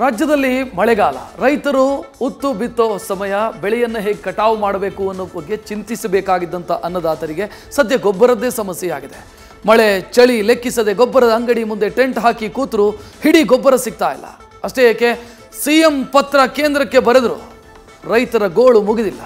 ರಾಜ್ಯದಲ್ಲಿ ಮಳೆಗಾಲ, ರೈತರು ಉತ್ತು ಬಿತ್ತೋ ಸಮಯ, ಬೆಳೆಯನ್ನು ಹೇಗೆ ಕಟಾವು ಮಾಡಬೇಕು ಅನ್ನೋ ಬಗ್ಗೆ ಚಿಂತಿಸಬೇಕಾಗಿದ್ದಂಥ ಅನ್ನದಾತರಿಗೆ ಸದ್ಯ ಗೊಬ್ಬರದ್ದೇ ಸಮಸ್ಯೆಯಾಗಿದೆ. ಮಳೆ ಚಳಿ ಲೆಕ್ಕಿಸದೆ ಗೊಬ್ಬರದ ಅಂಗಡಿ ಮುಂದೆ ಟೆಂಟ್ ಹಾಕಿ ಕೂತರು ಹಿಡಿ ಗೊಬ್ಬರ ಸಿಗ್ತಾ ಇಲ್ಲ. ಅಷ್ಟೇ ಏಕೆ ಸಿಎಂ ಪತ್ರ ಕೇಂದ್ರಕ್ಕೆ ಬರೆದ್ರು, ರೈತರ ಗೋಳು ಮುಗಿದಿಲ್ಲ.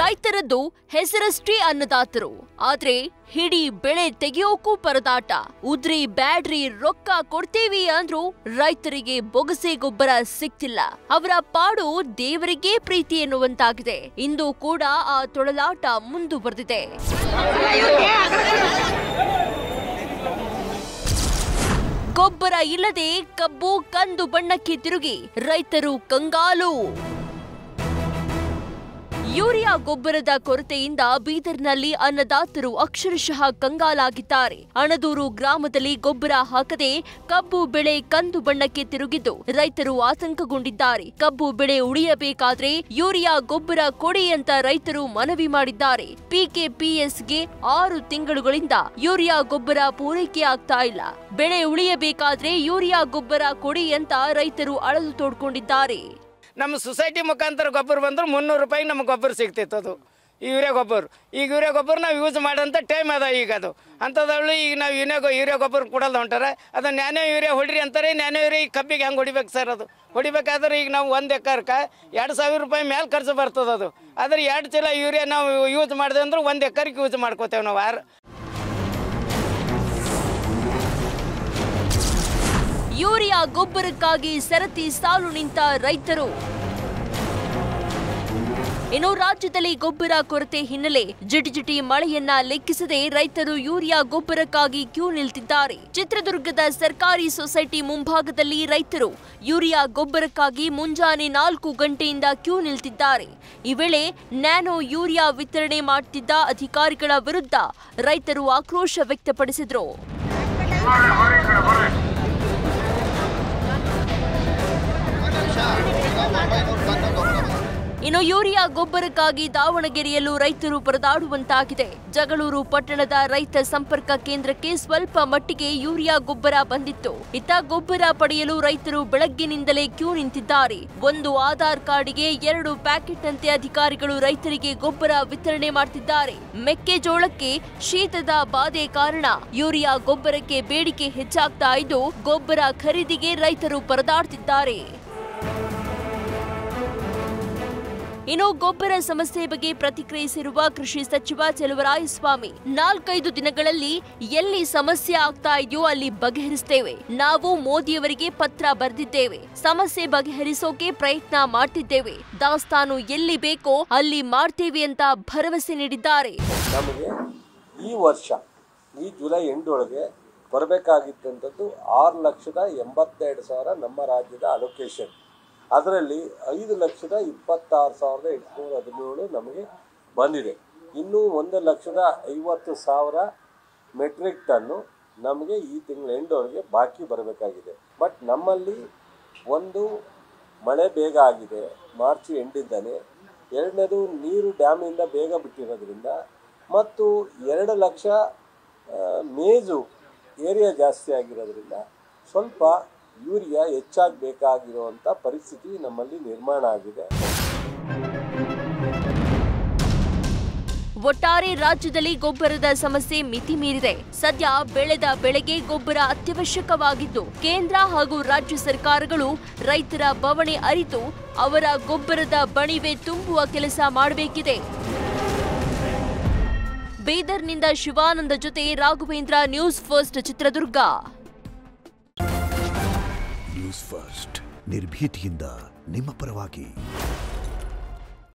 ರೈತರದ್ದು ಹೆಸರಷ್ಟೇ ಅನ್ನದಾತರು, ಆದ್ರೆ ಹಿಡಿ ಬೆಳೆ ತೆಗೆಯೋಕೂ ಪರದಾಟ. ಉದ್ರಿ ಬ್ಯಾಡ್ರಿ ರೊಕ್ಕ ಕೊಡ್ತೇವಿ ಅಂದ್ರೂ ರೈತರಿಗೆ ಬೊಗಸೆ ಗೊಬ್ಬರ ಸಿಕ್ತಿಲ್ಲ. ಅವರ ಪಾಡು ದೇವರಿಗೇ ಪ್ರೀತಿ ಎನ್ನುವಂತಾಗಿದೆ. ಇಂದು ಕೂಡ ಆ ತೊಳಲಾಟ ಮುಂದುವರೆದಿದೆ. ಗೊಬ್ಬರ ಇಲ್ಲದೆ ಕಬ್ಬು ಕಂದು ಬಣ್ಣಕ್ಕೆ ತಿರುಗಿ ರೈತರು ಕಂಗಾಲು. ಯೂರಿಯಾ ಗೊಬ್ಬರದ ಕೊರತೆಯಿಂದ ಬೀದರ್ನಲ್ಲಿ ಅನ್ನದಾತರು ಅಕ್ಷರಶಃ ಕಂಗಾಲಾಗಿದ್ದಾರೆ. ಅಣದೂರು ಗ್ರಾಮದಲ್ಲಿ ಗೊಬ್ಬರ ಹಾಕದೆ ಕಬ್ಬು ಬೆಳೆ ಕಂದು ಬಣ್ಣಕ್ಕೆ ತಿರುಗಿದ್ದು ರೈತರು ಆತಂಕಗೊಂಡಿದ್ದಾರೆ. ಕಬ್ಬು ಬೆಳೆ ಉಳಿಯಬೇಕಾದ್ರೆ ಯೂರಿಯಾ ಗೊಬ್ಬರ ಕೊಡಿ ಅಂತ ರೈತರು ಮನವಿ ಮಾಡಿದ್ದಾರೆ. ಪಿಕೆಪಿಎಸ್ಗೆ 6 ತಿಂಗಳುಗಳಿಂದ ಯೂರಿಯಾ ಗೊಬ್ಬರ ಪೂರೈಕೆ ಆಗ್ತಾ ಇಲ್ಲ. ಬೆಳೆ ಉಳಿಯಬೇಕಾದ್ರೆ ಯೂರಿಯಾ ಗೊಬ್ಬರ ಕೊಡಿ ಅಂತ ರೈತರು ಅಳಲು ತೋಡ್ಕೊಂಡಿದ್ದಾರೆ. ನಮ್ಮ ಸೊಸೈಟಿ ಮುಖಾಂತರ ಗೊಬ್ಬರ ಬಂದ್ರೆ 300 ರೂಪಾಯಿಗೆ ನಮಗೆ ಗೊಬ್ಬರ ಸಿಗ್ತಿತ್ತು. ಅದು ಯೂರಿಯಾ ಗೊಬ್ಬರ. ಈಗ ಯೂರಿಯಾ ಗೊಬ್ಬರ ನಾವು ಯೂಸ್ ಮಾಡೋಂಥ ಟೈಮ್ ಅದ. ಈಗ ಅದು ಅಂಥದ್ರಲ್ಲಿ ಈಗ ನಾವು ಯೂರಿಯಾ ಗೊಬ್ಬರ ಕೊಡಲ್ಲ ಹೊಂಟಾರೆ. ಅದು ನ್ಯಾನೋ ಯೂರಿಯಾ ಹೊಡಿರಿ ಅಂತಾರೆ. ನ್ಯಾನೋ ಯೂರಿಯಾ ಈ ಕಬ್ಬಿಗೆ ಹೆಂಗೆ ಹೊಡಿಬೇಕು ಸರ್? ಅದು ಹೊಡಿಬೇಕಾದ್ರೆ ಈಗ ನಾವು 1 ಎಕರ್ಗೆ 2000 ರೂಪಾಯಿ ಮೇಲೆ ಖರ್ಚು ಬರ್ತದೆ. ಅದು ಆದರೆ 2 ಚೀಲ ಯೂರಿಯಾ ನಾವು ಯೂಸ್ ಮಾಡಿದೆ ಅಂದ್ರೆ 1 ಎಕರ್ಗೆ ಯೂಸ್ ಮಾಡ್ಕೋತೇವೆ ನಾವು. ಯೂರಿಯಾ ಗೊಬ್ಬರಕ್ಕಾಗಿ ಸರತಿ ಸಾಲು ನಿಂತ ರೈತರು. ಇನ್ನು ರಾಜ್ಯದಲ್ಲಿ ಗೊಬ್ಬರ ಕೊರತೆ ಹಿನ್ನೆಲೆ ಜಿಟಿಜಿಟಿ ಮಳೆಯನ್ನ ಲೆಕ್ಕಿಸದೆ ರೈತರು ಯೂರಿಯಾ ಗೊಬ್ಬರಕ್ಕಾಗಿ ಕ್ಯೂ ನಿಲ್ತಿದ್ದಾರೆ. ಚಿತ್ರದುರ್ಗದ ಸರ್ಕಾರಿ ಸೊಸೈಟಿ ಮುಂಭಾಗದಲ್ಲಿ ರೈತರು ಯೂರಿಯಾ ಗೊಬ್ಬರಕ್ಕಾಗಿ ಮುಂಜಾನೆ 4 ಗಂಟೆಯಿಂದ ಕ್ಯೂ ನಿಲ್ತಿದ್ದಾರೆ. ಈ ವೇಳೆ ನ್ಯಾನೋ ಯೂರಿಯಾ ವಿತರಣೆ ಮಾಡುತ್ತಿದ್ದ ಅಧಿಕಾರಿಗಳ ವಿರುದ್ಧ ರೈತರು ಆಕ್ರೋಶ ವ್ಯಕ್ತಪಡಿಸಿದರು. ಇನ್ನು ಯೂರಿಯಾ ಗೊಬ್ಬರಕ್ಕಾಗಿ ದಾವಣಗೆರೆಯಲ್ಲೂ ರೈತರು ಪರದಾಡುವಂತಾಗಿದೆ. ಜಗಳೂರು ಪಟ್ಟಣದ ರೈತ ಸಂಪರ್ಕ ಕೇಂದ್ರಕ್ಕೆ ಸ್ವಲ್ಪ ಮಟ್ಟಿಗೆ ಯೂರಿಯಾ ಗೊಬ್ಬರ ಬಂದಿತ್ತು. ಇತ್ತ ಗೊಬ್ಬರ ಪಡೆಯಲು ರೈತರು ಬೆಳಗ್ಗಿನಿಂದಲೇ ಕ್ಯೂ ನಿಂತಿದ್ದಾರೆ. 1 ಆಧಾರ್ ಕಾರ್ಡ್ಗೆ 2 ಪ್ಯಾಕೆಟ್ ನಂತೆ ಅಧಿಕಾರಿಗಳು ರೈತರಿಗೆ ಗೊಬ್ಬರ ವಿತರಣೆ ಮಾಡುತ್ತಿದ್ದಾರೆ. ಮೆಕ್ಕೆಜೋಳಕ್ಕೆ ಶೀತದ ಬಾಧೆ ಕಾರಣ ಯೂರಿಯಾ ಗೊಬ್ಬರಕ್ಕೆ ಬೇಡಿಕೆ ಹೆಚ್ಚಾಗ್ತಾ ಇದ್ದು ಗೊಬ್ಬರ ಖರೀದಿಗೆ ರೈತರು ಪರದಾಡ್ತಿದ್ದಾರೆ. ಇನ್ನು ಗೊಬ್ಬರ ಸಮಸ್ಯೆ ಬಗ್ಗೆ ಪ್ರತಿಕ್ರಿಯಿಸಿರುವ ಕೃಷಿ ಸಚಿವ ಚೆಲುವರಾಯಸ್ವಾಮಿ, 4-5 ದಿನಗಳಲ್ಲಿ ಎಲ್ಲಿ ಸಮಸ್ಯೆ ಆಗ್ತಾ ಇದೆಯೋ ಅಲ್ಲಿ ಬಗೆಹರಿಸ್ತೇವೆ. ನಾವು ಮೋದಿಯವರಿಗೆ ಪತ್ರ ಬರೆದಿದ್ದೇವೆ. ಸಮಸ್ಯೆ ಬಗೆಹರಿಸೋಕೆ ಪ್ರಯತ್ನ ಮಾಡ್ತಿದ್ದೇವೆ. ದಾಸ್ತಾನು ಎಲ್ಲಿ ಬೇಕೋ ಅಲ್ಲಿ ಮಾಡ್ತೇವೆ ಅಂತ ಭರವಸೆ ನೀಡಿದ್ದಾರೆ. ನಮಗೆ ಈ ವರ್ಷ ಈ ಜುಲೈ ಎಂಡೊಳಗೆ ಬರಬೇಕಾಗಿದ್ದಂಥದ್ದು 6,82,000 ನಮ್ಮ ರಾಜ್ಯದ ಅಲೋಕೇಶನ್. ಅದರಲ್ಲಿ 5,26,817 ನಮಗೆ ಬಂದಿದೆ. ಇನ್ನೂ 1,50,000 ಮೆಟ್ರಿಕ್ ಟನ್ನು ನಮಗೆ ಈ ತಿಂಗಳ ಎಂಡೊಳಗೆ ಬಾಕಿ ಬರಬೇಕಾಗಿದೆ. ಬಟ್ ನಮ್ಮಲ್ಲಿ ಒಂದು ಮಳೆ ಬೇಗ ಆಗಿದೆ, ಮಾರ್ಚ್ ಎಂಡಿಂದಲೇ. 2ನೇದು ನೀರು ಡ್ಯಾಮಿಂದ ಬೇಗ ಬಿಟ್ಟಿರೋದ್ರಿಂದ ಮತ್ತು 2 ಲಕ್ಷ ಮೇಜು ಏರಿಯಾ ಜಾಸ್ತಿ ಆಗಿರೋದ್ರಿಂದ ಸ್ವಲ್ಪ ಯೂರಿಯಾ ಹೆಚ್ಚಾಗಬೇಕಾಗಿರುವಂಥ ಪರಿಸ್ಥಿತಿ ನಮ್ಮಲ್ಲಿ ನಿರ್ಮಾಣ ಆಗಿದೆ. ಒಟ್ಟಾರೆ ರಾಜ್ಯದಲ್ಲಿ ಗೊಬ್ಬರದ ಸಮಸ್ಯೆ ಮಿತಿ ಮೀರಿದೆ. ಸದ್ಯ ಬೆಳೆದ ಬೆಳೆಗೆ ಗೊಬ್ಬರ ಅತ್ಯವಶ್ಯಕವಾಗಿದ್ದು ಕೇಂದ್ರ ಹಾಗೂ ರಾಜ್ಯ ಸರ್ಕಾರಗಳು ರೈತರ ಬವಣೆ ಅರಿತು ಅವರ ಗೊಬ್ಬರದ ಬಣಿವೆ ತುಂಬುವ ಕೆಲಸ ಮಾಡಬೇಕಿದೆ. ಬೀದರ್ನಿಂದ ಶಿವಾನಂದ ಜೊತೆ Raghavendra, news first Chitradurga. News first ನಿರ್ಭೀತಿಯಿಂದ ನಿಮ್ಮ ಪರವಾಗಿ.